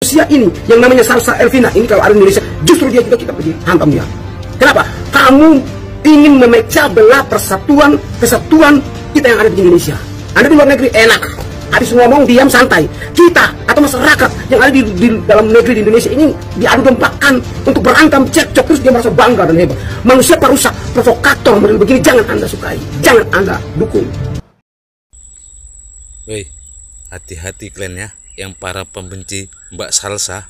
Manusia ini yang namanya Salsa Elvina ini kalau ada di Indonesia, justru dia juga kita pergi hantam dia. Kenapa? Kamu ingin memecah belah kesatuan kita yang ada di Indonesia. Anda di luar negeri enak, habis ngomong diam santai. Kita atau masyarakat yang ada di dalam negeri di Indonesia ini diadu dombakan untuk berantem cekcok, terus dia merasa bangga dan hebat. Manusia perusak, provokator model begini jangan Anda sukai, jangan Anda dukung. Woi, hati-hati kalian ya, yang para pembenci Mbak Salsa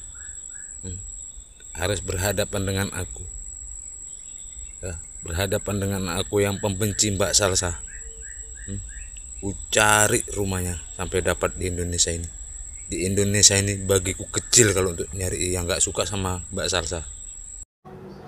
harus berhadapan dengan aku. Ya, berhadapan dengan aku yang pembenci Mbak Salsa. Ku cari rumahnya sampai dapat di Indonesia ini. Di Indonesia ini bagiku kecil kalau untuk nyari yang gak suka sama Mbak Salsa.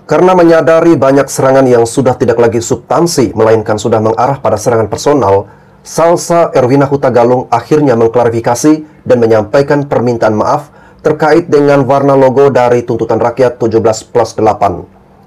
Karena menyadari banyak serangan yang sudah tidak lagi substansi, melainkan sudah mengarah pada serangan personal, Salsa Erwina Huta Galung akhirnya mengklarifikasi dan menyampaikan permintaan maaf terkait dengan warna logo dari Tuntutan Rakyat 17+8.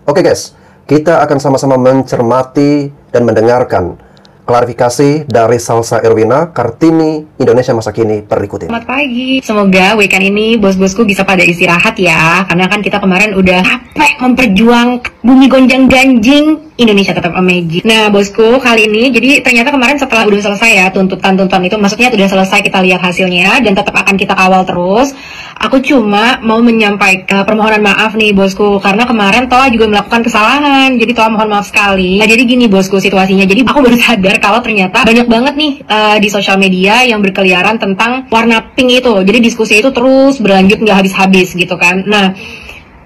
Oke guys, kita akan sama-sama mencermati dan mendengarkan klarifikasi dari Salsa Erwina, Kartini Indonesia Masa Kini berikut ini. Selamat pagi, semoga weekend ini bos-bosku bisa pada istirahat ya. Karena kan kita kemarin udah capek memperjuangkan bumi gonjang ganjing, Indonesia tetap amazing. Nah bosku, kali ini jadi ternyata kemarin setelah udah selesai ya tuntutan itu, maksudnya udah selesai kita lihat hasilnya dan tetap akan kita kawal terus. Aku cuma mau menyampaikan permohonan maaf nih bosku, karena kemarin Toa juga melakukan kesalahan, jadi Toa mohon maaf sekali. Nah jadi gini bosku situasinya, jadi aku baru sadar kalau ternyata banyak banget nih di sosial media yang berkeliaran tentang warna pink itu. Jadi diskusi itu terus berlanjut nggak habis-habis gitu kan. Nah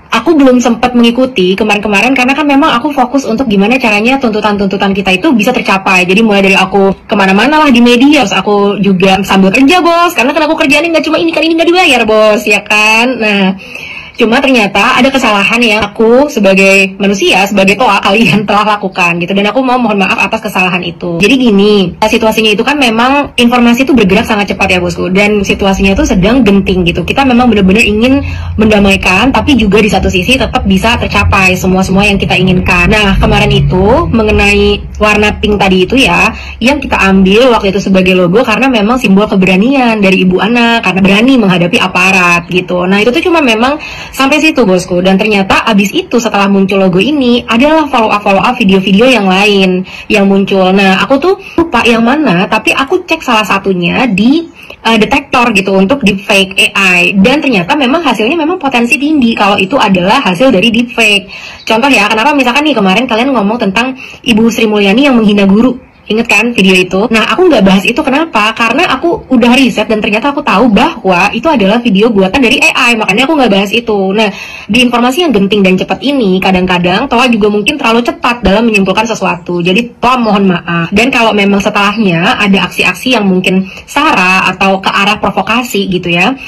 aku belum sempat mengikuti kemarin-kemarin karena kan memang aku fokus untuk gimana caranya tuntutan-tuntutan kita itu bisa tercapai. Jadi mulai dari aku kemana-mana lah di media, terus aku juga sambil kerja bos, karena kan aku kerjaannya nggak cuma ini kan, ini nggak dibayar bos, ya kan. Nah cuma ternyata ada kesalahan yang aku sebagai manusia, sebagai Toa kalian telah lakukan gitu, dan aku mau mohon maaf atas kesalahan itu. Jadi gini, situasinya itu kan memang informasi itu bergerak sangat cepat ya bosku, dan situasinya itu sedang genting gitu. Kita memang benar-benar ingin mendamaikan, tapi juga di satu sisi tetap bisa tercapai semua yang kita inginkan. Nah kemarin itu mengenai warna pink tadi itu ya, yang kita ambil waktu itu sebagai logo karena memang simbol keberanian dari ibu anak, karena berani menghadapi aparat gitu. Nah itu tuh cuma memang sampai situ bosku, dan ternyata abis itu setelah muncul logo ini adalah follow up video-video yang lain yang muncul. Nah aku tuh lupa yang mana, tapi aku cek salah satunya di detektor gitu untuk deepfake AI, dan ternyata memang hasilnya memang potensi tinggi kalau itu adalah hasil dari deepfake. Contoh ya, kenapa misalkan nih kemarin kalian ngomong tentang Ibu Sri Mulyani yang menghina guru, inget kan video itu? Nah aku nggak bahas itu, kenapa? Karena aku udah riset dan ternyata aku tahu bahwa itu adalah video buatan dari AI, makanya aku nggak bahas itu. Nah di informasi yang genting dan cepat ini, kadang-kadang Toa juga mungkin terlalu cepat dalam menyimpulkan sesuatu. Jadi Toa mohon maaf. Dan kalau memang setelahnya ada aksi-aksi yang mungkin sara atau ke arah provokasi gitu ya,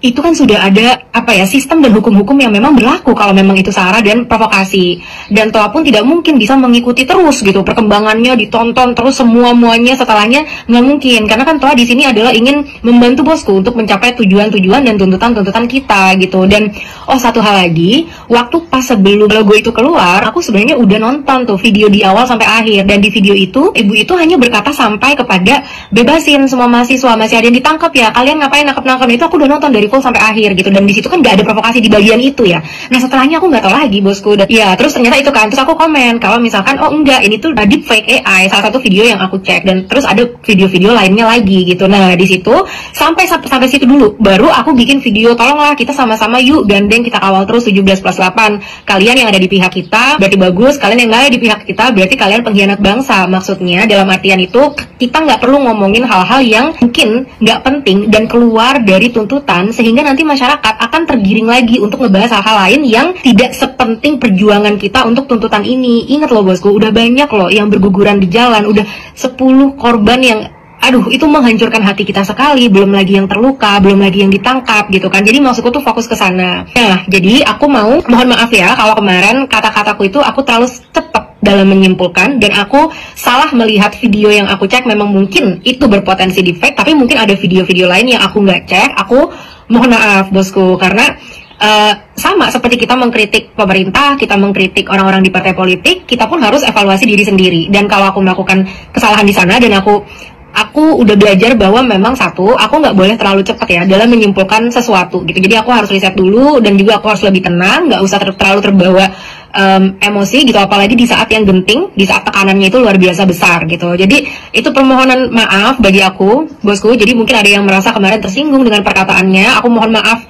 itu kan sudah ada sistem dan hukum-hukum yang memang berlaku kalau memang itu sara dan provokasi, dan Toa pun tidak mungkin bisa mengikuti terus gitu perkembangannya, ditonton terus semuanya setelahnya, nggak mungkin, karena kan Toa di sini adalah ingin membantu bosku untuk mencapai tujuan-tujuan dan tuntutan-tuntutan kita gitu. Dan satu hal lagi, waktu pas sebelum logo itu keluar, aku sebenarnya udah nonton tuh video di awal sampai akhir, dan di video itu ibu itu hanya berkata sampai kepada bebasin semua mahasiswa, masih ada yang ditangkap ya, kalian ngapain nangkep-nangkep. Itu aku udah nonton dari full sampai akhir gitu, dan di situ kan nggak ada provokasi di bagian itu ya. Nah setelahnya aku nggak tahu lagi bosku, dan ya terus ternyata itu kan, terus aku komen kalau misalkan enggak, ini tuh deepfake AI, salah satu video yang aku cek, dan terus ada video-video lainnya lagi gitu. Nah di situ sampai situ dulu, baru aku bikin video, tolonglah kita sama-sama yuk gandeng, kita kawal terus 17+8. Kalian yang ada di pihak kita berarti bagus, kalian yang nggak ada di pihak kita berarti kalian pengkhianat bangsa. Maksudnya dalam artian itu kita nggak perlu ngomongin hal-hal yang mungkin nggak penting dan keluar dari tuntutan, sehingga nanti masyarakat akan tergiring lagi untuk ngebahas hal-hal lain yang tidak sepenting perjuangan kita untuk tuntutan ini. Ingat loh bosku, udah banyak loh yang berguguran di jalan, udah 10 korban yang itu menghancurkan hati kita sekali, belum lagi yang terluka, belum lagi yang ditangkap gitu kan. Jadi maksudku tuh fokus ke sana. Nah jadi aku mau mohon maaf ya kalau kemarin kata-kataku itu aku terlalu cepat dalam menyimpulkan, dan aku salah melihat video yang aku cek. Memang mungkin itu berpotensi deepfake, tapi mungkin ada video-video lain yang aku nggak cek. Aku mohon maaf bosku, karena sama seperti kita mengkritik pemerintah, kita mengkritik orang-orang di partai politik, kita pun harus evaluasi diri sendiri. Dan kalau aku melakukan kesalahan di sana dan aku aku udah belajar bahwa memang satu, aku nggak boleh terlalu cepat ya dalam menyimpulkan sesuatu gitu. Jadi aku harus riset dulu, dan juga aku harus lebih tenang, nggak usah terlalu terbawa emosi gitu, apalagi di saat yang genting, di saat tekanannya itu luar biasa besar gitu. Jadi itu permohonan maaf bagi aku, bosku. Jadi mungkin ada yang merasa kemarin tersinggung dengan perkataannya. Aku mohon maaf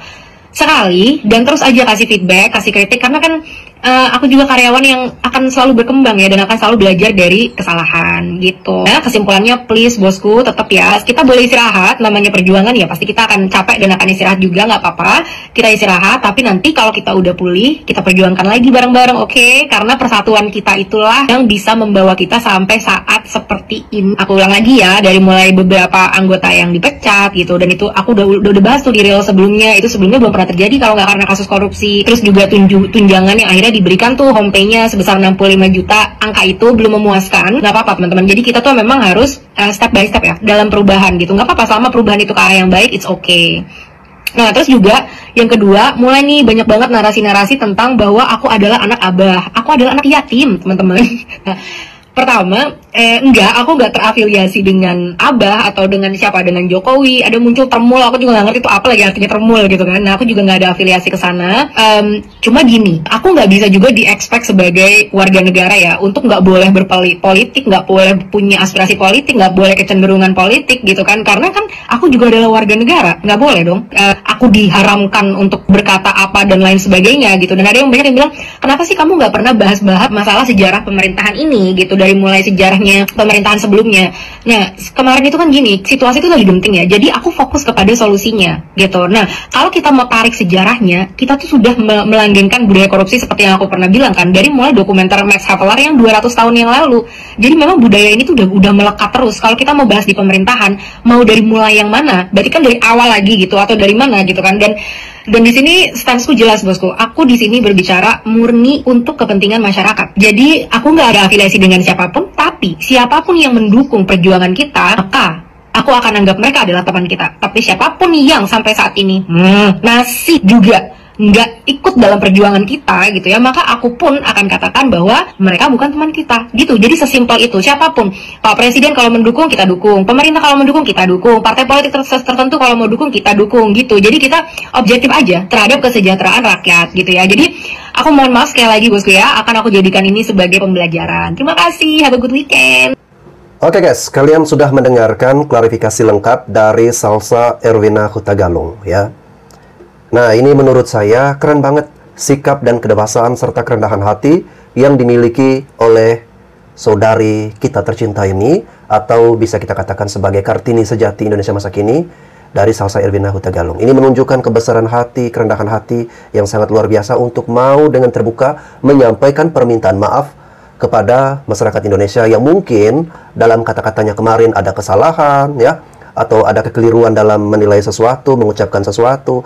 sekali, dan terus aja kasih feedback, kasih kritik, karena kan aku juga karyawan yang akan selalu berkembang ya, dan akan selalu belajar dari kesalahan gitu. Nah, kesimpulannya please bosku, tetap ya, kita boleh istirahat, namanya perjuangan ya, pasti kita akan capek dan akan istirahat juga, nggak apa-apa, kita istirahat, tapi nanti kalau kita udah pulih, kita perjuangkan lagi bareng-bareng, oke? Karena persatuan kita itulah yang bisa membawa kita sampai saat seperti ini. Aku ulang lagi ya, dari mulai beberapa anggota yang dipecat gitu, dan itu aku udah bahas tuh di reel sebelumnya, itu sebelumnya belum pernah terjadi kalau nggak karena kasus korupsi. Terus juga tunjangan yang akhirnya diberikan tuh home pay-nya sebesar 65 juta, angka itu belum memuaskan. Nggak apa-apa teman-teman, jadi kita tuh memang harus step by step ya dalam perubahan gitu. Nggak apa-apa selama perubahan itu ke arah yang baik, it's okay. Nah, terus juga yang kedua, mulai nih banyak banget narasi-narasi tentang bahwa aku adalah anak abah, aku adalah anak yatim, teman-teman. Pertama, aku nggak terafiliasi dengan Abah atau dengan siapa, dengan Jokowi. Ada muncul termul, aku juga nggak ngerti itu apa lagi artinya termul gitu kan. Nah, aku juga nggak ada afiliasi ke sana. Cuma gini, aku nggak bisa juga di-expect sebagai warga negara ya untuk nggak boleh berpolitik, nggak boleh punya aspirasi politik, nggak boleh kecenderungan politik gitu kan. Karena kan aku juga adalah warga negara, nggak boleh dong. Aku diharamkan untuk berkata apa dan lain sebagainya gitu. Dan ada yang banyak yang bilang, kenapa sih kamu nggak pernah bahas-bahas masalah sejarah pemerintahan ini gitu, dari mulai sejarahnya pemerintahan sebelumnya. Nah, kemarin itu kan gini, situasi itu lagi genting ya, jadi aku fokus kepada solusinya gitu. Nah, kalau kita mau tarik sejarahnya, kita tuh sudah melanggengkan budaya korupsi seperti yang aku pernah bilang kan, dari mulai dokumenter Max Havelaar yang 200 tahun yang lalu. Jadi memang budaya ini tuh udah melekat terus. Kalau kita mau bahas di pemerintahan, mau dari mulai yang mana, berarti kan dari awal lagi gitu, atau dari mana gitu kan. Dan di sini stansku jelas bosku, aku di sini berbicara murni untuk kepentingan masyarakat. Jadi aku nggak ada afiliasi dengan siapapun, tapi siapapun yang mendukung perjuangan kita, maka aku akan anggap mereka adalah teman kita. Tapi siapapun yang sampai saat ini masih juga nggak ikut dalam perjuangan kita gitu ya, maka aku pun akan katakan bahwa mereka bukan teman kita gitu. Jadi sesimpel itu. Siapapun, Pak Presiden kalau mendukung kita dukung, pemerintah kalau mendukung kita dukung, partai politik tertentu kalau mau dukung kita dukung gitu. Jadi kita objektif aja terhadap kesejahteraan rakyat gitu ya. Jadi aku mohon maaf sekali lagi bosku ya, akan aku jadikan ini sebagai pembelajaran. Terima kasih, have a good weekend. Oke guys, kalian sudah mendengarkan klarifikasi lengkap dari Salsa Erwina Huta Galung ya. Nah, ini menurut saya keren banget sikap dan kedewasaan serta kerendahan hati yang dimiliki oleh saudari kita tercinta ini, atau bisa kita katakan sebagai Kartini sejati Indonesia masa kini, dari Salsa Erwina Huta Galung. Ini menunjukkan kebesaran hati, kerendahan hati yang sangat luar biasa untuk mau dengan terbuka menyampaikan permintaan maaf kepada masyarakat Indonesia yang mungkin dalam kata-katanya kemarin ada kesalahan ya, atau ada kekeliruan dalam menilai sesuatu, mengucapkan sesuatu.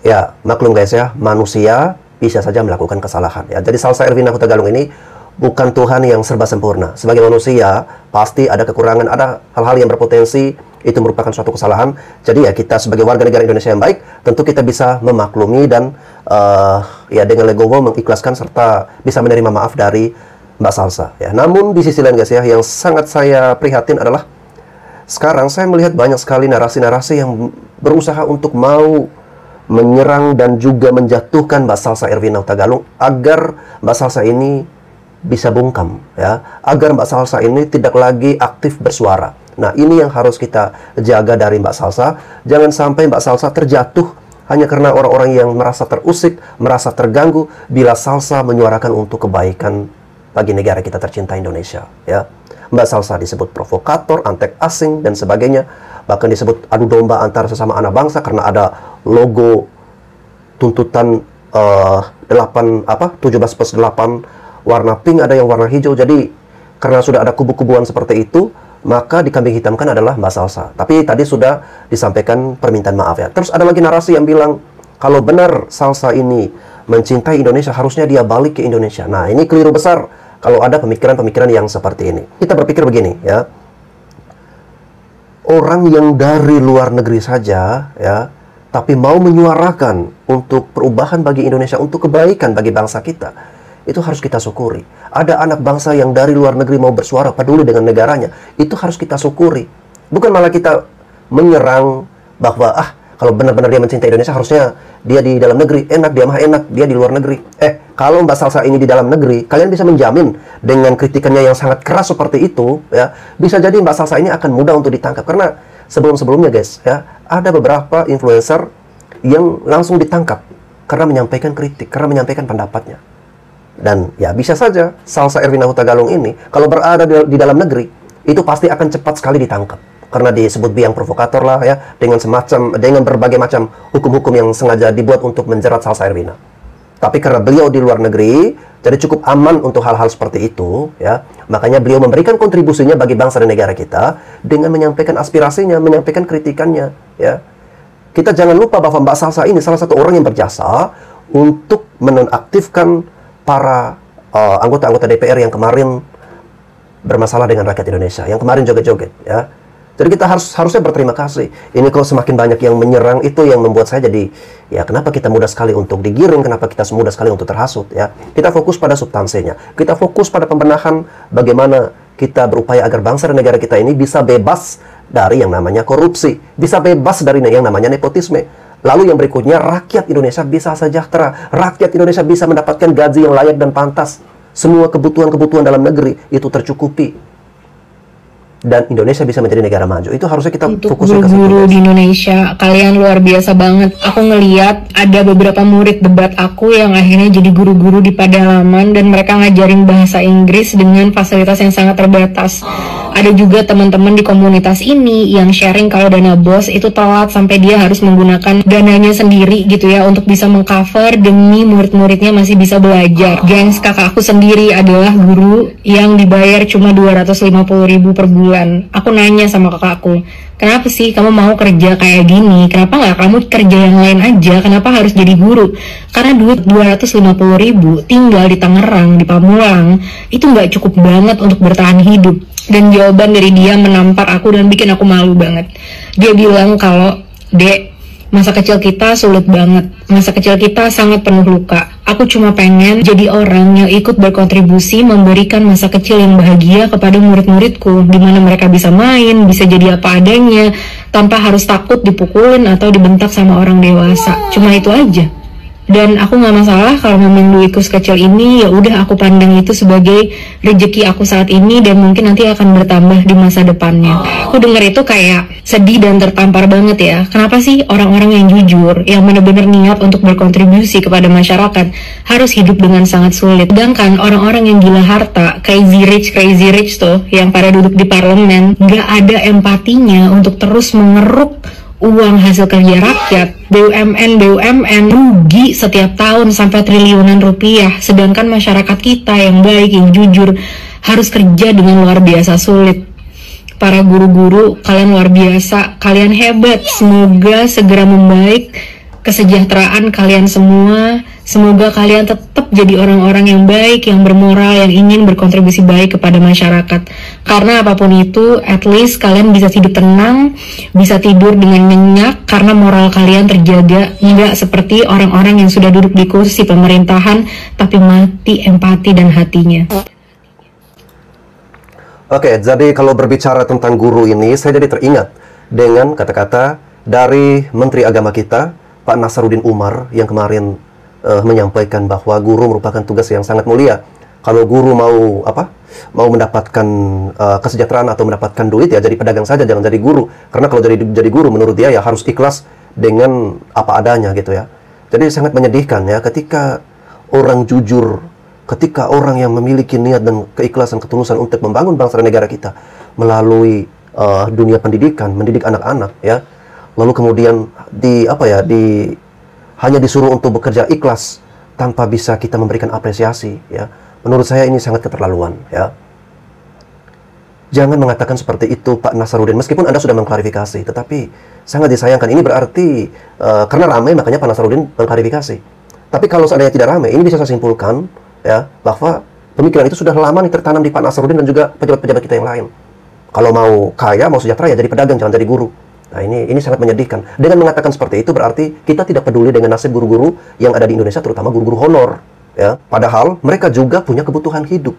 Ya, maklum guys ya, manusia bisa saja melakukan kesalahan ya. Jadi Salsa Erwina Huta Galung ini bukan Tuhan yang serba sempurna. Sebagai manusia, pasti ada kekurangan, ada hal-hal yang berpotensi itu merupakan suatu kesalahan. Jadi ya, kita sebagai warga negara Indonesia yang baik, tentu kita bisa memaklumi dan ya dengan legowo mengikhlaskan serta bisa menerima maaf dari Mbak Salsa ya. Namun di sisi lain guys ya, yang sangat saya prihatin adalah sekarang saya melihat banyak sekali narasi-narasi yang berusaha untuk mau menyerang dan juga menjatuhkan Mbak Salsa Erwina Huta Galung agar Mbak Salsa ini bisa bungkam ya, agar Mbak Salsa ini tidak lagi aktif bersuara. Nah, ini yang harus kita jaga dari Mbak Salsa. Jangan sampai Mbak Salsa terjatuh hanya karena orang-orang yang merasa terusik, merasa terganggu bila Salsa menyuarakan untuk kebaikan bagi negara kita tercinta Indonesia ya. Mbak Salsa disebut provokator, antek asing dan sebagainya. Bahkan disebut adu domba antara sesama anak bangsa karena ada logo tuntutan 17+8 warna pink, ada yang warna hijau. Jadi karena sudah ada kubu-kubuan seperti itu, maka dikambing hitamkan adalah Mbak Salsa. Tapi tadi sudah disampaikan permintaan maaf ya. Terus ada lagi narasi yang bilang kalau benar Salsa ini mencintai Indonesia, harusnya dia balik ke Indonesia. Nah, ini keliru besar kalau ada pemikiran-pemikiran yang seperti ini. Kita berpikir begini ya, orang yang dari luar negeri saja ya, tapi mau menyuarakan untuk perubahan bagi Indonesia, untuk kebaikan bagi bangsa kita, itu harus kita syukuri. Ada anak bangsa yang dari luar negeri mau bersuara peduli dengan negaranya, itu harus kita syukuri Bukan malah kita menyerang bahwa kalau benar-benar dia mencintai Indonesia harusnya dia di dalam negeri, enak, dia mah enak, dia di luar negeri. Kalau Mbak Salsa ini di dalam negeri, kalian bisa menjamin dengan kritikannya yang sangat keras seperti itu, ya, bisa jadi Mbak Salsa ini akan mudah untuk ditangkap. Karena sebelum-sebelumnya guys, ya, ada beberapa influencer yang langsung ditangkap karena menyampaikan kritik, karena menyampaikan pendapatnya. Dan ya bisa saja Salsa Erwina Huta Galung ini kalau berada di dalam negeri, itu pasti akan cepat sekali ditangkap. Karena disebut biang provokator lah ya, dengan berbagai macam hukum-hukum yang sengaja dibuat untuk menjerat Salsa Erwina. Tapi karena beliau di luar negeri, jadi cukup aman untuk hal-hal seperti itu ya. Makanya beliau memberikan kontribusinya bagi bangsa dan negara kita dengan menyampaikan aspirasinya, menyampaikan kritikannya ya. Kita jangan lupa bahwa Mbak Salsa ini salah satu orang yang berjasa untuk menonaktifkan para anggota-anggota DPR yang kemarin bermasalah dengan rakyat Indonesia, yang kemarin joget-joget ya. Jadi kita harusnya berterima kasih. Ini kalau semakin banyak yang menyerang, itu yang membuat saya jadi, ya kenapa kita mudah sekali untuk digiring, kenapa kita mudah sekali untuk terhasut ya. Kita fokus pada substansinya, kita fokus pada pembenahan bagaimana kita berupaya agar bangsa dan negara kita ini bisa bebas dari yang namanya korupsi, bisa bebas dari yang namanya nepotisme. Lalu yang berikutnya, rakyat Indonesia bisa sejahtera, rakyat Indonesia bisa mendapatkan gaji yang layak dan pantas. Semua kebutuhan-kebutuhan dalam negeri itu tercukupi. Dan Indonesia bisa menjadi negara maju. Itu harusnya kita fokuskan ke guru di Indonesia. Kalian luar biasa banget. Aku ngeliat ada beberapa murid debat aku yang akhirnya jadi guru-guru di pedalaman dan mereka ngajarin bahasa Inggris dengan fasilitas yang sangat terbatas. Ada juga teman-teman di komunitas ini yang sharing kalau dana BOS itu telat sampai dia harus menggunakan dananya sendiri gitu ya untuk bisa mengcover demi murid-muridnya masih bisa belajar. Gengs, kakak aku sendiri adalah guru yang dibayar cuma 250.000 per bulan. Aku nanya sama kakakku, kenapa sih kamu mau kerja kayak gini? Kenapa nggak kamu kerja yang lain aja? Kenapa harus jadi guru? Karena duit 250.000 tinggal di Tangerang, di Pamulang, itu nggak cukup banget untuk bertahan hidup. Dan jawaban dari dia menampar aku dan bikin aku malu banget. Dia bilang kalau, Dek, masa kecil kita sulit banget. Masa kecil kita sangat penuh luka. Aku cuma pengen jadi orang yang ikut berkontribusi memberikan masa kecil yang bahagia kepada murid-muridku, di mana mereka bisa main, bisa jadi apa adanya, tanpa harus takut dipukulin atau dibentak sama orang dewasa. Cuma itu aja. Dan aku nggak masalah kalau memang duitku sekecil ini, ya udah aku pandang itu sebagai rezeki aku saat ini dan mungkin nanti akan bertambah di masa depannya. Aku denger itu kayak sedih dan tertampar banget ya. Kenapa sih orang-orang yang jujur, yang benar-benar niat untuk berkontribusi kepada masyarakat harus hidup dengan sangat sulit? Sedangkan orang-orang yang gila harta, crazy rich tuh, yang pada duduk di parlemen, nggak ada empatinya untuk terus mengeruk uang hasil kerja rakyat. BUMN rugi setiap tahun sampai triliunan rupiah, sedangkan masyarakat kita yang baik, yang jujur harus kerja dengan luar biasa sulit. Para guru-guru, kalian luar biasa, kalian hebat. Semoga segera membaik kesejahteraan kalian semua. Semoga kalian tetap jadi orang-orang yang baik, yang bermoral, yang ingin berkontribusi baik kepada masyarakat. Karena apapun itu, at least kalian bisa tidur tenang, bisa tidur dengan nyenyak, karena moral kalian terjaga. Nggak seperti orang-orang yang sudah duduk di kursi pemerintahan, tapi mati empati dan hatinya. Oke, jadi kalau berbicara tentang guru ini, saya jadi teringat dengan kata-kata dari Menteri Agama kita, Pak Nasaruddin Umar, yang kemarin menyampaikan bahwa guru merupakan tugas yang sangat mulia. Kalau guru mau mendapatkan kesejahteraan atau mendapatkan duit, ya jadi pedagang saja, jangan jadi guru. Karena kalau jadi guru, menurut dia ya harus ikhlas dengan apa adanya gitu ya. Jadi sangat menyedihkan ya ketika orang jujur, ketika orang yang memiliki niat dan keikhlasan, ketulusan untuk membangun bangsa dan negara kita melalui dunia pendidikan, mendidik anak-anak ya. Lalu kemudian hanya disuruh untuk bekerja ikhlas tanpa bisa kita memberikan apresiasi ya. Menurut saya ini sangat keterlaluan ya. Jangan mengatakan seperti itu Pak Nasaruddin, meskipun Anda sudah mengklarifikasi, tetapi sangat disayangkan. Ini berarti karena ramai makanya Pak Nasaruddin mengklarifikasi. Tapi kalau seandainya tidak ramai, ini bisa saya simpulkan ya bahwa pemikiran itu sudah lama nih tertanam di Pak Nasaruddin dan juga pejabat-pejabat kita yang lain. Kalau mau kaya, mau sejahtera ya jadi pedagang, jangan jadi guru. Nah ini sangat menyedihkan. Dengan mengatakan seperti itu berarti kita tidak peduli dengan nasib guru-guru yang ada di Indonesia, terutama guru-guru honor ya. Padahal mereka juga punya kebutuhan hidup.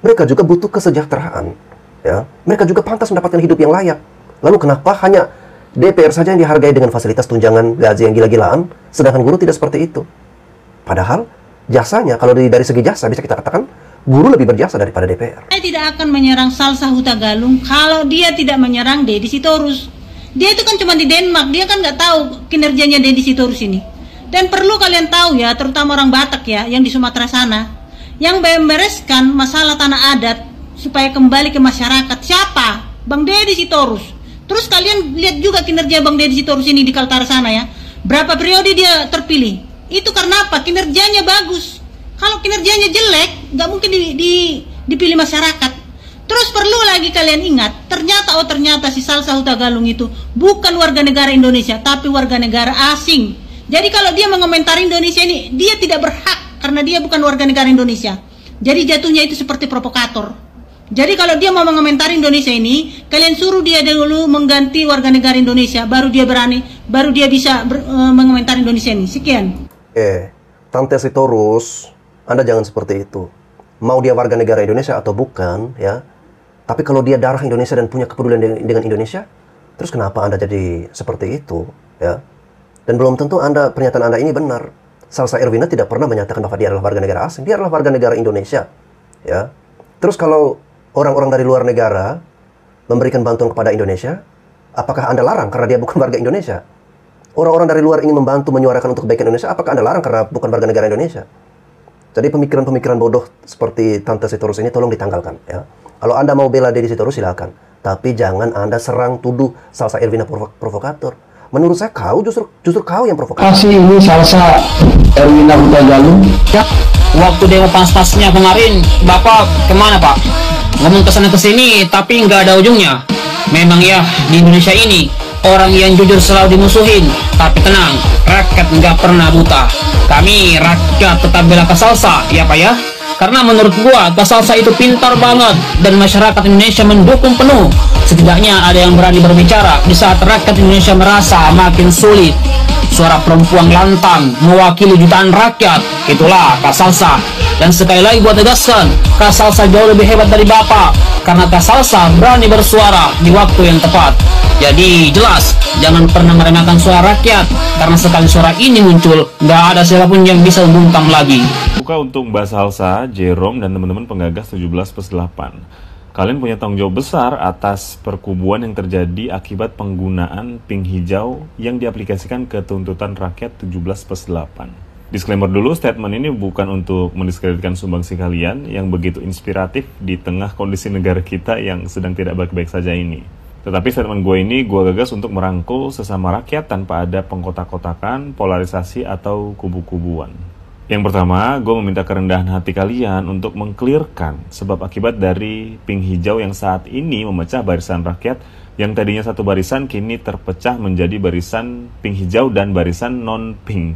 Mereka juga butuh kesejahteraan ya. Mereka juga pantas mendapatkan hidup yang layak. Lalu kenapa hanya DPR saja yang dihargai dengan fasilitas tunjangan gaji yang gila-gilaan, sedangkan guru tidak seperti itu? Padahal jasanya, kalau dari segi jasa bisa kita katakan guru lebih berjasa daripada DPR. Saya tidak akan menyerang Salsa Hutagalung kalau dia tidak menyerang Deddy Sitorus. Dia itu kan cuma di Denmark, dia kan nggak tahu kinerjanya Deddy Sitorus ini. Dan perlu kalian tahu ya, terutama orang Batak ya, yang di Sumatera sana, yang membereskan masalah tanah adat supaya kembali ke masyarakat. Siapa? Bang Deddy Sitorus. Terus kalian lihat juga kinerja Bang Deddy Sitorus ini di Kaltara sana ya. Berapa periode dia terpilih? Itu karena apa? Kinerjanya bagus. Kalau kinerjanya jelek, nggak mungkin dipilih masyarakat. Terus perlu lagi kalian ingat, ternyata si Salsa Hutagalung itu bukan warga negara Indonesia, tapi warga negara asing. Jadi kalau dia mengomentari Indonesia ini, dia tidak berhak karena dia bukan warga negara Indonesia. Jadi jatuhnya itu seperti provokator. Jadi kalau dia mau mengomentari Indonesia ini, kalian suruh dia dulu mengganti warga negara Indonesia, baru dia berani, baru dia bisa mengomentari Indonesia ini. Sekian. Tante Sitorus, Anda jangan seperti itu. Mau dia warga negara Indonesia atau bukan, ya. Tapi kalau dia darah Indonesia dan punya kepedulian dengan Indonesia, terus kenapa Anda jadi seperti itu, ya? Dan belum tentu pernyataan Anda ini benar. Salsa Erwina tidak pernah menyatakan bahwa dia adalah warga negara asing. Dia adalah warga negara Indonesia, ya. Terus kalau orang-orang dari luar negara memberikan bantuan kepada Indonesia, apakah Anda larang karena dia bukan warga Indonesia? Orang-orang dari luar ingin membantu menyuarakan untuk kebaikan Indonesia, apakah Anda larang karena bukan warga negara Indonesia? Jadi pemikiran-pemikiran bodoh seperti Tante Sitorus ini tolong ditanggalkan, ya. Kalau Anda mau bela Deddy Sitorus silakan, tapi jangan Anda serang tuduh Salsa Erwina provokator. Menurut saya justru kau yang provokator. Kasih ini Salsa Erwina Hutagalung. Ya, waktu demo pas-pasnya kemarin, Bapak kemana Pak? Ngomong kesana kesini tapi nggak ada ujungnya. Memang ya di Indonesia ini orang yang jujur selalu dimusuhin. Tapi tenang, rakyat nggak pernah buta. Kami rakyat tetap bela Kak Salsa, ya Pak ya. Karena menurut gua Kak Salsa itu pintar banget dan masyarakat Indonesia mendukung penuh. Setidaknya ada yang berani berbicara di saat rakyat Indonesia merasa makin sulit. Suara perempuan lantang mewakili jutaan rakyat, itulah Kak Salsa. Dan sekali lagi gua tegaskan, Kak Salsa jauh lebih hebat dari Bapak, karena Kak Salsa berani bersuara di waktu yang tepat. Jadi jelas, jangan pernah meremehkan suara rakyat, karena sekali suara ini muncul, nggak ada siapapun yang bisa membungkam lagi. Buka untuk Mbak Salsa, Jerome, dan teman-teman penggagas 17+8. Kalian punya tanggung jawab besar atas perkubuan yang terjadi akibat penggunaan pink hijau yang diaplikasikan ke tuntutan rakyat 17+8. Disclaimer dulu, statement ini bukan untuk mendiskreditkan sumbangsi kalian yang begitu inspiratif di tengah kondisi negara kita yang sedang tidak baik-baik saja ini. Tetapi statement gue ini gue gagas untuk merangkul sesama rakyat tanpa ada pengkotak-kotakan, polarisasi, atau kubu-kubuan. Yang pertama, gue meminta kerendahan hati kalian untuk mengklirkan sebab akibat dari pink hijau yang saat ini memecah barisan rakyat yang tadinya satu barisan kini terpecah menjadi barisan pink hijau dan barisan non-pink.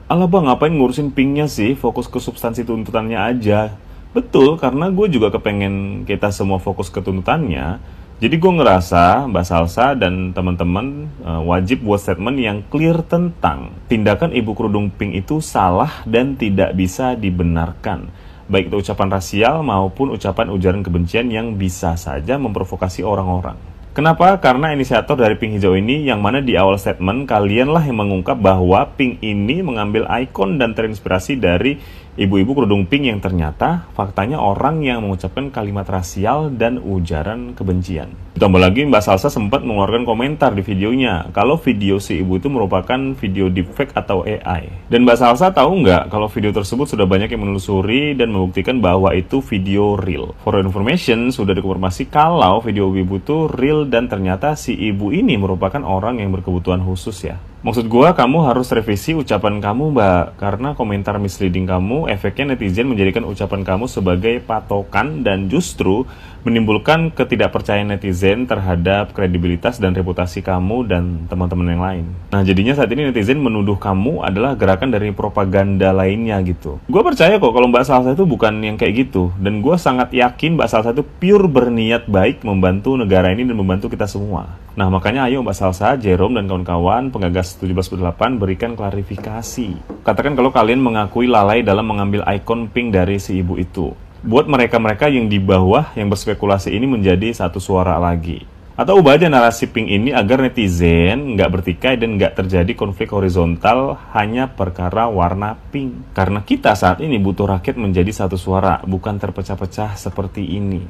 Alah bang, ngapain ngurusin pinknya sih? Fokus ke substansi tuntutannya aja. Betul, karena gue juga kepengen kita semua fokus ke tuntutannya. Jadi gue ngerasa Mbak Salsa dan teman-teman wajib buat statement yang clear tentang tindakan ibu kerudung pink itu salah dan tidak bisa dibenarkan. Baik itu ucapan rasial maupun ucapan ujaran kebencian yang bisa saja memprovokasi orang-orang. Kenapa? Karena inisiator dari pink hijau ini yang mana di awal statement kalianlah yang mengungkap bahwa pink ini mengambil ikon dan terinspirasi dari ibu-ibu kerudung pink yang ternyata faktanya orang yang mengucapkan kalimat rasial dan ujaran kebencian. Ditambah lagi Mbak Salsa sempat mengeluarkan komentar di videonya kalau video si ibu itu merupakan video deepfake atau AI. Dan Mbak Salsa tahu nggak kalau video tersebut sudah banyak yang menelusuri dan membuktikan bahwa itu video real. For information, sudah dikonfirmasi kalau video ibu itu real dan ternyata si ibu ini merupakan orang yang berkebutuhan khusus ya. Maksud gua, kamu harus revisi ucapan kamu Mbak, karena komentar misleading kamu, efeknya netizen menjadikan ucapan kamu sebagai patokan dan justru menimbulkan ketidakpercayaan netizen terhadap kredibilitas dan reputasi kamu dan teman-teman yang lain. Nah jadinya saat ini netizen menuduh kamu adalah gerakan dari propaganda lainnya gitu. Gue percaya kok kalau Mbak Salsa itu bukan yang kayak gitu, dan gue sangat yakin Mbak Salsa itu pure berniat baik membantu negara ini dan membantu kita semua. Nah makanya ayo Mbak Salsa, Jerome, dan kawan-kawan penggagas 17+8 berikan klarifikasi. Katakan kalau kalian mengakui lalai dalam mengambil ikon pink dari si ibu itu. Buat mereka-mereka yang di bawah yang berspekulasi ini menjadi satu suara lagi. Atau ubah aja narasi pink ini agar netizen nggak bertikai dan nggak terjadi konflik horizontal hanya perkara warna pink. Karena kita saat ini butuh rakyat menjadi satu suara, bukan terpecah-pecah seperti ini.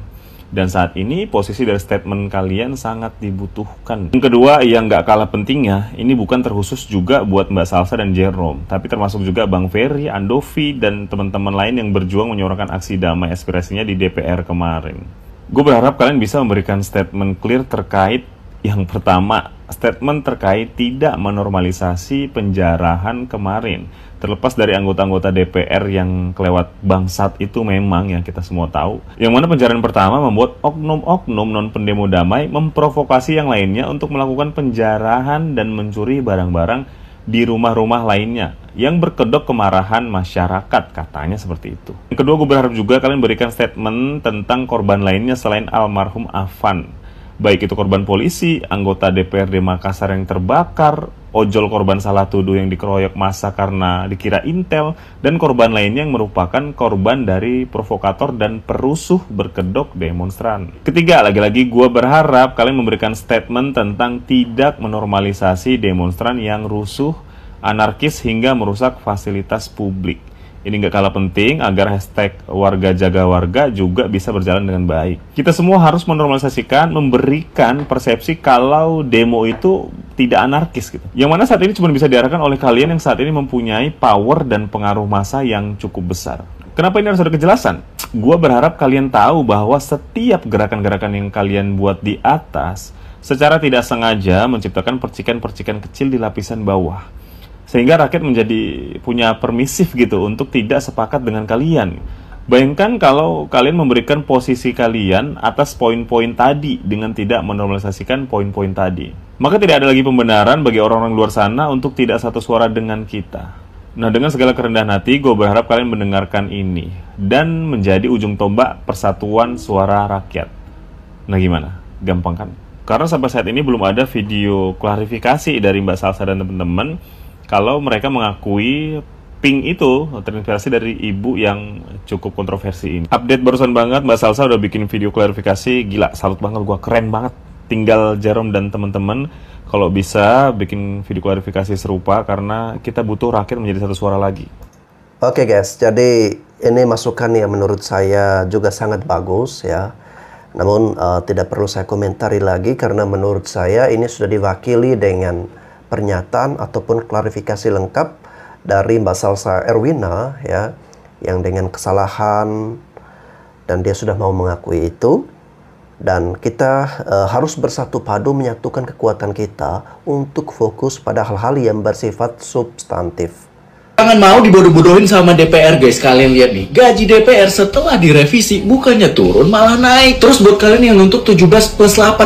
Dan saat ini posisi dari statement kalian sangat dibutuhkan. Yang kedua, yang nggak kalah pentingnya, ini bukan terkhusus juga buat Mbak Salsa dan Jerome, tapi termasuk juga Bang Ferry, Andovi, dan teman-teman lain yang berjuang menyuarakan aksi damai aspirasinya di DPR kemarin. Gue berharap kalian bisa memberikan statement clear terkait yang pertama, statement terkait tidak menormalisasi penjarahan kemarin. Terlepas dari anggota-anggota DPR yang kelewat bangsat itu memang yang kita semua tahu. Yang mana penjarahan pertama membuat oknum-oknum non-pendemo damai memprovokasi yang lainnya untuk melakukan penjarahan dan mencuri barang-barang di rumah-rumah lainnya yang berkedok kemarahan masyarakat, katanya seperti itu. Yang kedua, gue berharap juga kalian berikan statement tentang korban lainnya selain almarhum Afan. Baik itu korban polisi, anggota DPRD Makassar yang terbakar, ojol korban salah tuduh yang dikeroyok massa karena dikira intel, dan korban lainnya yang merupakan korban dari provokator dan perusuh berkedok demonstran. Ketiga, lagi-lagi gue berharap kalian memberikan statement tentang tidak menormalisasi demonstran yang rusuh, anarkis hingga merusak fasilitas publik. Ini nggak kalah penting agar hashtag warga jaga warga juga bisa berjalan dengan baik. Kita semua harus menormalisasikan, memberikan persepsi kalau demo itu tidak anarkis gitu. Yang mana saat ini cuma bisa diarahkan oleh kalian yang saat ini mempunyai power dan pengaruh massa yang cukup besar. Kenapa ini harus ada kejelasan? Gua berharap kalian tahu bahwa setiap gerakan-gerakan yang kalian buat di atas secara tidak sengaja menciptakan percikan-percikan kecil di lapisan bawah. Sehingga rakyat menjadi punya permisif gitu untuk tidak sepakat dengan kalian. Bayangkan kalau kalian memberikan posisi kalian atas poin-poin tadi dengan tidak menormalisasikan poin-poin tadi. Maka tidak ada lagi pembenaran bagi orang-orang luar sana untuk tidak satu suara dengan kita. Nah, dengan segala kerendahan hati, gue berharap kalian mendengarkan ini dan menjadi ujung tombak persatuan suara rakyat. Nah, gimana? Gampang kan? Karena sampai saat ini belum ada video klarifikasi dari Mbak Salsa dan teman-teman kalau mereka mengakui pink itu terinspirasi dari ibu yang cukup kontroversi ini. Update barusan banget, Mbak Salsa udah bikin video klarifikasi, gila, salut banget, gua keren banget. Tinggal Jerome dan teman-teman kalau bisa bikin video klarifikasi serupa karena kita butuh rakyat menjadi satu suara lagi. Oke guys, jadi ini masukan yang menurut saya juga sangat bagus ya. Namun tidak perlu saya komentari lagi karena menurut saya ini sudah diwakili dengan pernyataan ataupun klarifikasi lengkap dari Mbak Salsa Erwina ya, yang dengan kesalahan dan dia sudah mau mengakui itu, dan kita harus bersatu padu menyatukan kekuatan kita untuk fokus pada hal-hal yang bersifat substantif. Jangan mau dibodoh-bodohin sama DPR guys. Kalian lihat nih, gaji DPR setelah direvisi bukannya turun malah naik. Terus buat kalian yang nuntut 17+8,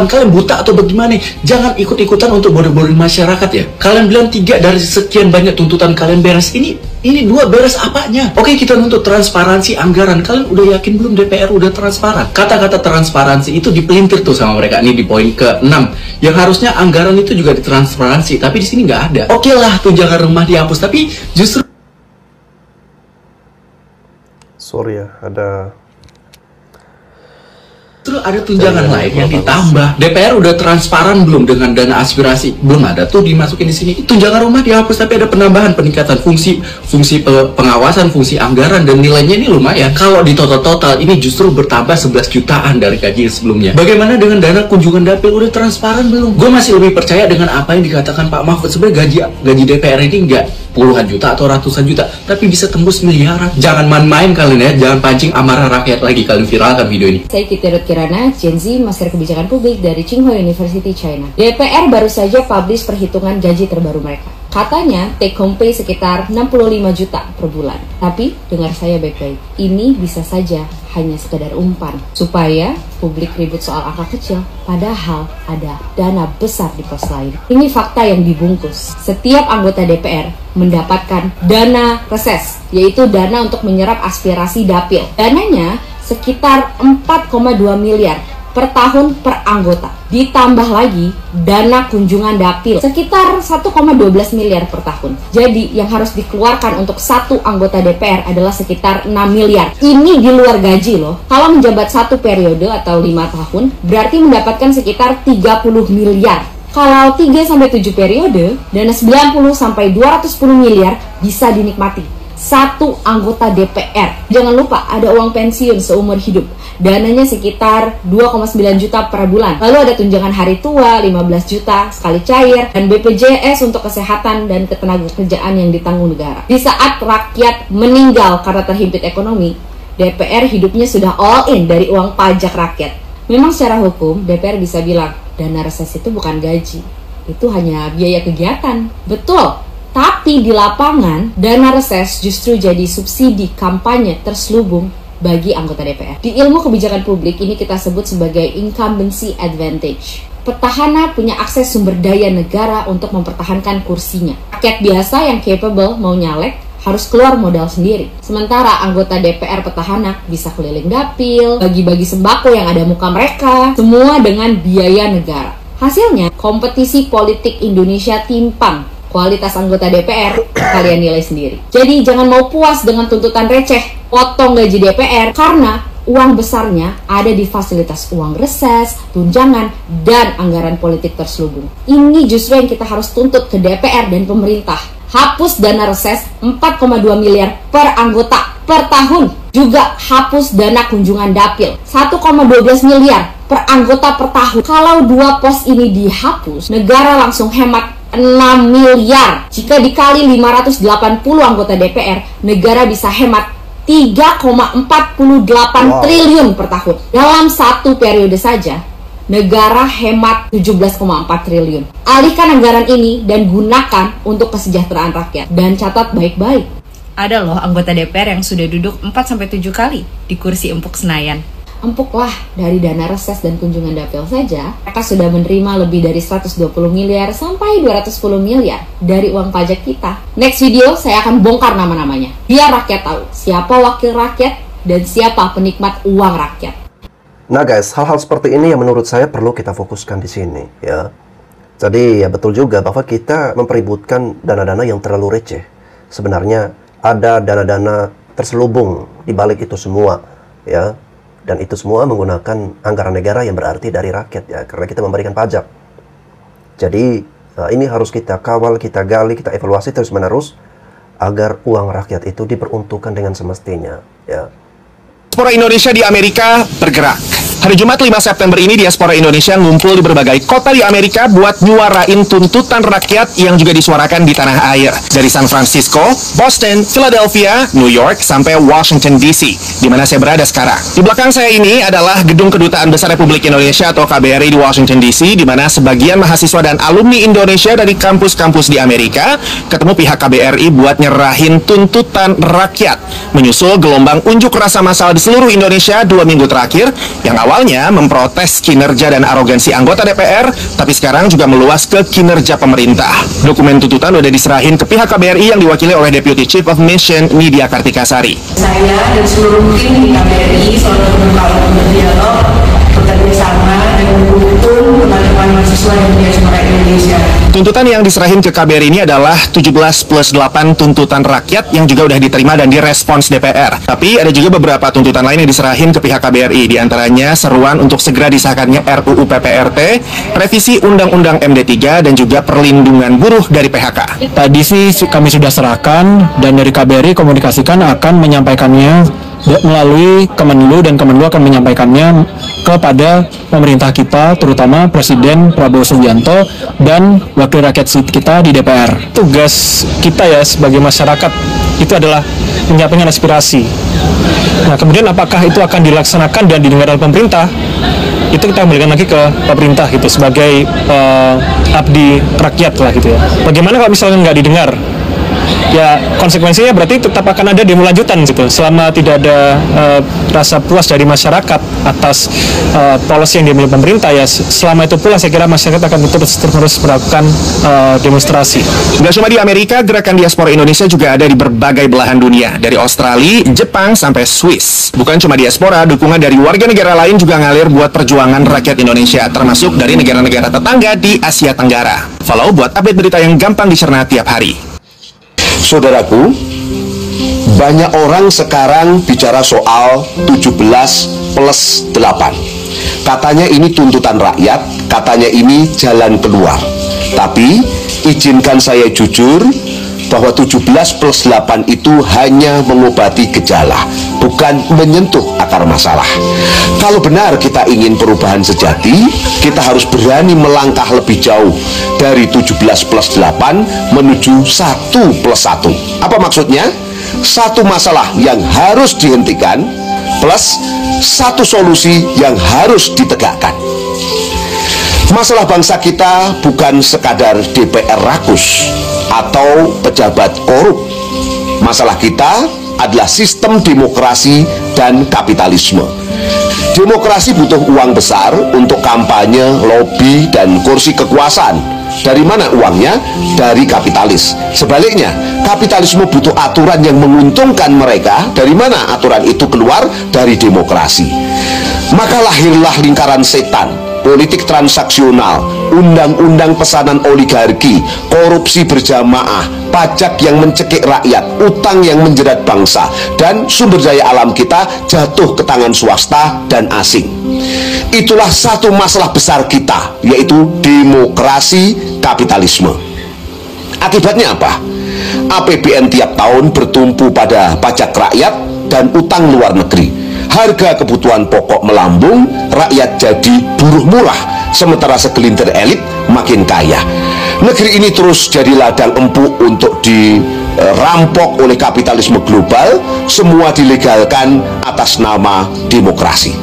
kalian buta atau bagaimana? Jangan ikut-ikutan untuk bodoh-bodohin masyarakat ya. Kalian bilang 3 dari sekian banyak tuntutan kalian beres. Ini 2 beres apanya? Oke, kita nuntut transparansi anggaran. Kalian udah yakin belum DPR udah transparan? Kata-kata transparansi itu dipelintir tuh sama mereka. Ini di poin ke-6. Yang harusnya anggaran itu juga ditransparansi, tapi di sini nggak ada. Oke lah, tunjangan rumah dihapus, tapi justru sorry ya, ada tunjangan lain yang ditambah. DPR udah transparan belum dengan dana aspirasi? Belum ada tuh dimasukin di sini. Tunjangan rumah dihapus, tapi ada penambahan peningkatan fungsi pengawasan, fungsi anggaran, dan nilainya ini lumayan. Kalau di total ini justru bertambah 11 jutaan dari gaji sebelumnya. Bagaimana dengan dana kunjungan dapil? Udah transparan belum? Gue masih lebih percaya dengan apa yang dikatakan Pak Mahfud. Sebenarnya gaji DPR ini enggak puluhan juta atau ratusan juta, tapi bisa tembus miliaran. Jangan main-main kalian ya, jangan pancing amarah rakyat lagi. Kalian viralkan video ini. Saya Kirana, Gen Z, Master Kebijakan Publik dari Tsinghua University, China. DPR baru saja publish perhitungan gaji terbaru mereka. Katanya take home pay sekitar 65 juta per bulan. Tapi dengar saya baik-baik, ini bisa saja hanya sekedar umpan supaya publik ribut soal angka kecil, padahal ada dana besar di pos lain. Ini fakta yang dibungkus. Setiap anggota DPR mendapatkan dana reses, yaitu dana untuk menyerap aspirasi dapil. Dananya sekitar 4,2 miliar per tahun per anggota. Ditambah lagi dana kunjungan dapil sekitar 1,12 miliar per tahun. Jadi yang harus dikeluarkan untuk satu anggota DPR adalah sekitar 6 miliar. Ini di luar gaji loh. Kalau menjabat satu periode atau 5 tahun, berarti mendapatkan sekitar 30 miliar. Kalau 3-7 periode, dana 90-210 miliar bisa dinikmati satu anggota DPR. Jangan lupa ada uang pensiun seumur hidup. Dananya sekitar 2,9 juta per bulan. Lalu ada tunjangan hari tua 15 juta sekali cair, dan BPJS untuk kesehatan dan ketenagakerjaan yang ditanggung negara. Di saat rakyat meninggal karena terhimpit ekonomi, DPR hidupnya sudah all in dari uang pajak rakyat. Memang secara hukum DPR bisa bilang dana reses itu bukan gaji, itu hanya biaya kegiatan. Betul. Tapi di lapangan, dana reses justru jadi subsidi kampanye terselubung bagi anggota DPR. Di ilmu kebijakan publik ini kita sebut sebagai incumbency advantage. Petahana punya akses sumber daya negara untuk mempertahankan kursinya. Rakyat biasa yang capable mau nyalek harus keluar modal sendiri. Sementara anggota DPR petahana bisa keliling dapil, bagi-bagi sembako yang ada muka mereka, semua dengan biaya negara. Hasilnya, kompetisi politik Indonesia timpang. Kualitas anggota DPR, kalian nilai sendiri. Jadi jangan mau puas dengan tuntutan receh, potong gaji DPR, karena uang besarnya ada di fasilitas uang reses, tunjangan, dan anggaran politik terselubung. Ini justru yang kita harus tuntut ke DPR dan pemerintah. Hapus dana reses 4,2 miliar per anggota per tahun. Juga hapus dana kunjungan dapil 1,12 miliar per anggota per tahun. Kalau dua pos ini dihapus, negara langsung hemat 6 miliar. Jika dikali 580 anggota DPR, negara bisa hemat 3,48 triliun per tahun. Dalam satu periode saja, negara hemat 17,4 triliun. Alihkan anggaran ini dan gunakan untuk kesejahteraan rakyat. Dan catat baik-baik, ada loh anggota DPR yang sudah duduk 4-7 kali di kursi empuk Senayan. Empuklah, dari dana reses dan kunjungan dapil saja, mereka sudah menerima lebih dari 120 miliar sampai 210 miliar dari uang pajak kita. Next video saya akan bongkar nama-namanya, biar rakyat tahu siapa wakil rakyat dan siapa penikmat uang rakyat. Nah guys, hal-hal seperti ini yang menurut saya perlu kita fokuskan di sini ya. Jadi ya betul juga bahwa kita mempeributkan dana-dana yang terlalu receh. Sebenarnya ada dana-dana terselubung di balik itu semua ya. Dan itu semua menggunakan anggaran negara yang berarti dari rakyat ya, karena kita memberikan pajak. Jadi ini harus kita kawal, kita gali, kita evaluasi terus-menerus agar uang rakyat itu diperuntukkan dengan semestinya ya. Diaspora Indonesia di Amerika bergerak. Hari Jumat 5 September ini diaspora Indonesia ngumpul di berbagai kota di Amerika buat nyuarain tuntutan rakyat yang juga disuarakan di tanah air. Dari San Francisco, Boston, Philadelphia, New York, sampai Washington DC, di mana saya berada sekarang. Di belakang saya ini adalah Gedung Kedutaan Besar Republik Indonesia atau KBRI di Washington DC, di mana sebagian mahasiswa dan alumni Indonesia dari kampus-kampus di Amerika ketemu pihak KBRI buat nyerahin tuntutan rakyat, menyusul gelombang unjuk rasa massal di seluruh Indonesia 2 minggu terakhir yang awalnya memprotes kinerja dan arogansi anggota DPR, tapi sekarang juga meluas ke kinerja pemerintah. Dokumen tuntutan udah diserahin ke pihak KBRI yang diwakili oleh Deputy Chief of Mission Nidia Kartikasari. Saya dan seluruh tim di KBRI selalu terbuka untuk berdialog, bekerja sama dan mendukung teman-teman mahasiswa dan diaspora Indonesia. Tuntutan yang diserahin ke KBRI ini adalah 17+8 tuntutan rakyat yang juga udah diterima dan direspons DPR. Tapi ada juga beberapa tuntutan lain yang diserahin ke pihak KBRI, diantaranya seruan untuk segera disahkannya RUU PPRT, revisi Undang-Undang MD3, dan juga perlindungan buruh dari PHK. Tadi sih kami sudah serahkan dan dari KBRI komunikasikan akan menyampaikannya melalui Kemenlu, dan Kemenlu akan menyampaikannya kepada pemerintah kita, terutama Presiden Prabowo Subianto dan wakil rakyat kita di DPR. Tugas kita ya sebagai masyarakat itu adalah menyampaikan aspirasi. Nah, kemudian apakah itu akan dilaksanakan dan didengar oleh pemerintah? Itu kita kembalikan lagi ke pemerintah gitu sebagai abdi rakyat lah gitu ya. Bagaimana kalau misalnya nggak didengar? ya konsekuensinya berarti tetap akan ada demo lanjutan gitu. Selama tidak ada rasa puas dari masyarakat atas policy yang dimiliki pemerintah, ya selama itu pula saya kira masyarakat akan terus melakukan demonstrasi. Nggak cuma di Amerika, gerakan diaspora Indonesia juga ada di berbagai belahan dunia, dari Australia, Jepang, sampai Swiss. Bukan cuma diaspora, dukungan dari warga negara lain juga ngalir buat perjuangan rakyat Indonesia, termasuk dari negara-negara tetangga di Asia Tenggara. Follow buat update berita yang gampang dicerna tiap hari. Saudaraku, banyak orang sekarang bicara soal 17+8. Katanya ini tuntutan rakyat, katanya ini jalan keluar. Tapi izinkan saya jujur bahwa 17+8 itu hanya mengobati gejala, bukan menyentuh akar masalah. Kalau benar kita ingin perubahan sejati, kita harus berani melangkah lebih jauh dari 17+8 menuju 1+1. Apa maksudnya? Satu masalah yang harus dihentikan plus satu solusi yang harus ditegakkan. Masalah bangsa kita bukan sekadar DPR rakus atau pejabat korup. Masalah kita adalah sistem demokrasi dan kapitalisme. Demokrasi butuh uang besar untuk kampanye, lobi, dan kursi kekuasaan. Dari mana uangnya? Dari kapitalis. Sebaliknya, kapitalisme butuh aturan yang menguntungkan mereka. Dari mana aturan itu keluar? Dari demokrasi. Maka lahirlah lingkaran setan, politik transaksional, undang-undang pesanan oligarki, korupsi berjamaah, pajak yang mencekik rakyat, utang yang menjerat bangsa, dan sumber daya alam kita jatuh ke tangan swasta dan asing. Itulah satu masalah besar kita, yaitu demokrasi kapitalisme. Akibatnya apa? APBN tiap tahun bertumpu pada pajak rakyat dan utang luar negeri. Harga kebutuhan pokok melambung, rakyat jadi buruh murah, sementara segelintir elit makin kaya. Negeri ini terus jadi ladang empuk untuk dirampok oleh kapitalisme global. Semua dilegalkan atas nama demokrasi.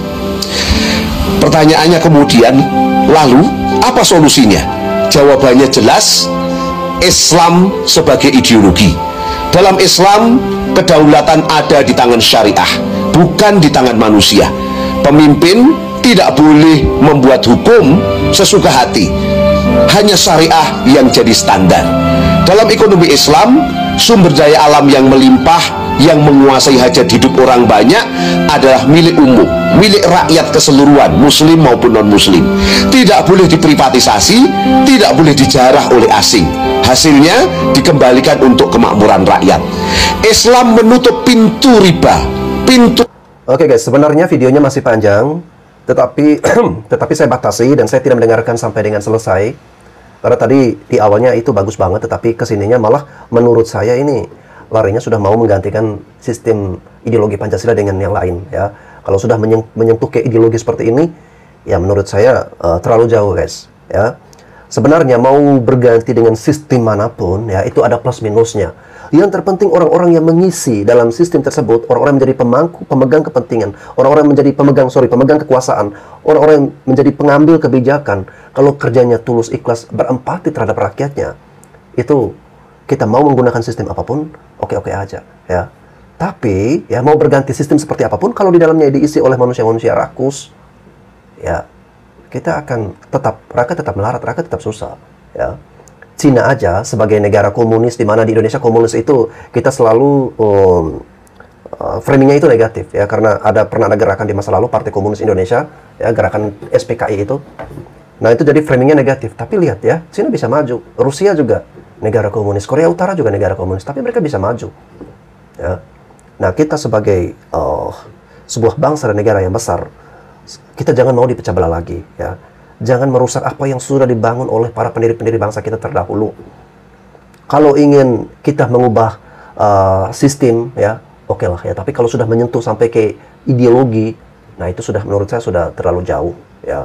Pertanyaannya kemudian, lalu apa solusinya? Jawabannya jelas, Islam sebagai ideologi. Dalam Islam, kedaulatan ada di tangan syariah, bukan di tangan manusia. Pemimpin tidak boleh membuat hukum sesuka hati. Hanya syariah yang jadi standar. Dalam ekonomi Islam, sumber daya alam yang melimpah, yang menguasai hajat hidup orang banyak adalah milik umum, milik rakyat keseluruhan, muslim maupun non-muslim. Tidak boleh diprivatisasi, tidak boleh dijarah oleh asing. Hasilnya dikembalikan untuk kemakmuran rakyat. Islam menutup pintu riba, pintu. Oke guys, sebenarnya videonya masih panjang, tetapi saya batasi dan saya tidak mendengarkan sampai dengan selesai. Karena tadi di awalnya itu bagus banget, tetapi kesininya malah menurut saya ini larinya sudah mau menggantikan sistem ideologi Pancasila dengan yang lain ya. Kalau sudah menyentuh ke ideologi seperti ini, ya menurut saya terlalu jauh guys ya. Sebenarnya mau berganti dengan sistem manapun ya, itu ada plus minusnya. Yang terpenting orang-orang yang mengisi dalam sistem tersebut, orang-orang menjadi pemegang kepentingan, orang-orang menjadi pemegang kekuasaan, orang-orang menjadi pengambil kebijakan. Kalau kerjanya tulus, ikhlas, berempati terhadap rakyatnya, itu kita mau menggunakan sistem apapun, oke-oke aja ya. Tapi ya mau berganti sistem seperti apapun, kalau di dalamnya diisi oleh manusia-manusia rakus, ya kita akan rakyat tetap melarat, rakyat tetap susah ya. Cina aja sebagai negara komunis, di mana di Indonesia komunis itu kita selalu framingnya itu negatif ya, karena pernah ada gerakan di masa lalu Partai Komunis Indonesia ya, gerakan SPKI itu. Nah itu jadi framingnya negatif. Tapi lihat ya, Cina bisa maju, Rusia juga negara komunis, Korea Utara juga negara komunis, tapi mereka bisa maju ya. Nah kita sebagai sebuah bangsa dan negara yang besar, kita jangan mau dipecah belah lagi ya. Jangan merusak apa yang sudah dibangun oleh para pendiri-pendiri bangsa kita terdahulu. Kalau ingin kita mengubah sistem ya, oke lah ya. Tapi kalau sudah menyentuh sampai ke ideologi, nah itu sudah menurut saya sudah terlalu jauh ya.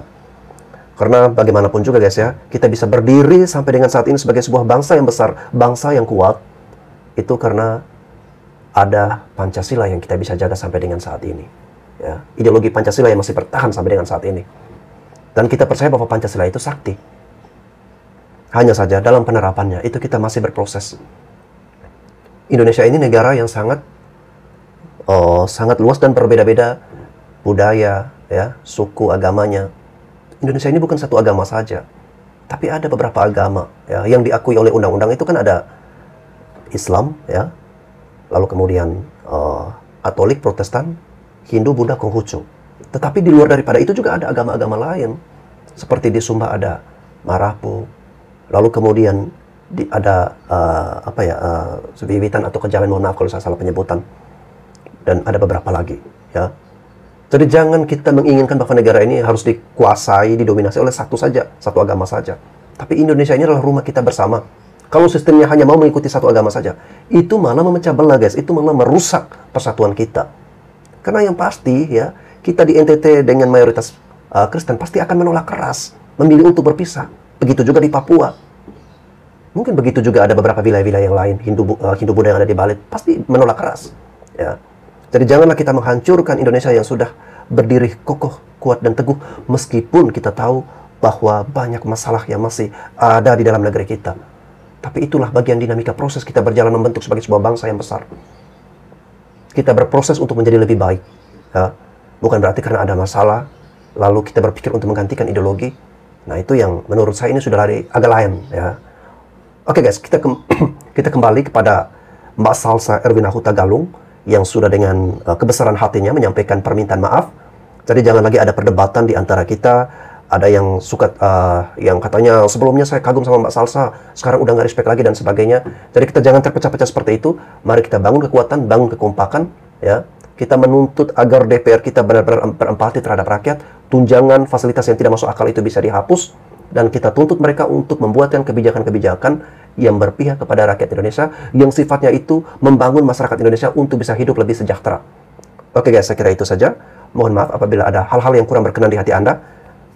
Karena bagaimanapun juga guys ya, kita bisa berdiri sampai dengan saat ini sebagai sebuah bangsa yang besar, bangsa yang kuat, itu karena ada Pancasila yang kita bisa jaga sampai dengan saat ini ya. Ideologi Pancasila yang masih bertahan sampai dengan saat ini. Dan kita percaya bahwa Pancasila itu sakti. Hanya saja dalam penerapannya itu kita masih berproses. Indonesia ini negara yang sangat luas dan berbeda-beda budaya, ya, suku, agamanya. Indonesia ini bukan satu agama saja, tapi ada beberapa agama, ya, yang diakui oleh undang-undang. Itu kan ada Islam, ya, lalu kemudian Katolik, Protestan, Hindu, Buddha, Konghucu. Tetapi di luar daripada itu juga ada agama-agama lain. Seperti di Sumba ada Marapu, lalu kemudian ada Sebibitan atau Kejawen, mohon maaf kalau saya salah penyebutan, dan ada beberapa lagi, ya. Jadi jangan kita menginginkan bahwa negara ini harus dikuasai, didominasi oleh satu agama saja. Tapi Indonesia ini adalah rumah kita bersama. Kalau sistemnya hanya mau mengikuti satu agama saja, itu malah memecah belah, guys. Itu malah merusak persatuan kita. Karena yang pasti, ya, kita di NTT dengan mayoritas Kristen pasti akan menolak keras, memilih untuk berpisah. Begitu juga di Papua. Mungkin begitu juga ada beberapa wilayah-wilayah yang lain, Hindu Buddha yang ada di Bali, pasti menolak keras, ya. Jadi janganlah kita menghancurkan Indonesia yang sudah berdiri kokoh, kuat, dan teguh, meskipun kita tahu bahwa banyak masalah yang masih ada di dalam negeri kita. Tapi itulah bagian dinamika proses kita berjalan membentuk sebagai sebuah bangsa yang besar. Kita berproses untuk menjadi lebih baik, ya. Bukan berarti karena ada masalah lalu kita berpikir untuk menggantikan ideologi. Nah, itu yang menurut saya ini sudah agak lain, ya. Oke, guys, kita kembali kepada Mbak Salsa Erwina Huta Galung yang sudah dengan kebesaran hatinya menyampaikan permintaan maaf. Jadi jangan lagi ada perdebatan di antara kita. Ada yang suka, yang katanya sebelumnya saya kagum sama Mbak Salsa, sekarang udah nggak respect lagi dan sebagainya. Jadi kita jangan terpecah-pecah seperti itu. Mari kita bangun kekuatan, bangun kekompakan, ya. Kita menuntut agar DPR kita benar-benar berempati terhadap rakyat. Tunjangan, fasilitas yang tidak masuk akal itu bisa dihapus. Dan kita tuntut mereka untuk membuatkan kebijakan-kebijakan yang berpihak kepada rakyat Indonesia, yang sifatnya itu membangun masyarakat Indonesia untuk bisa hidup lebih sejahtera. Oke, guys, saya kira itu saja. Mohon maaf apabila ada hal-hal yang kurang berkenan di hati Anda.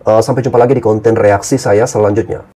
Sampai jumpa lagi di konten reaksi saya selanjutnya.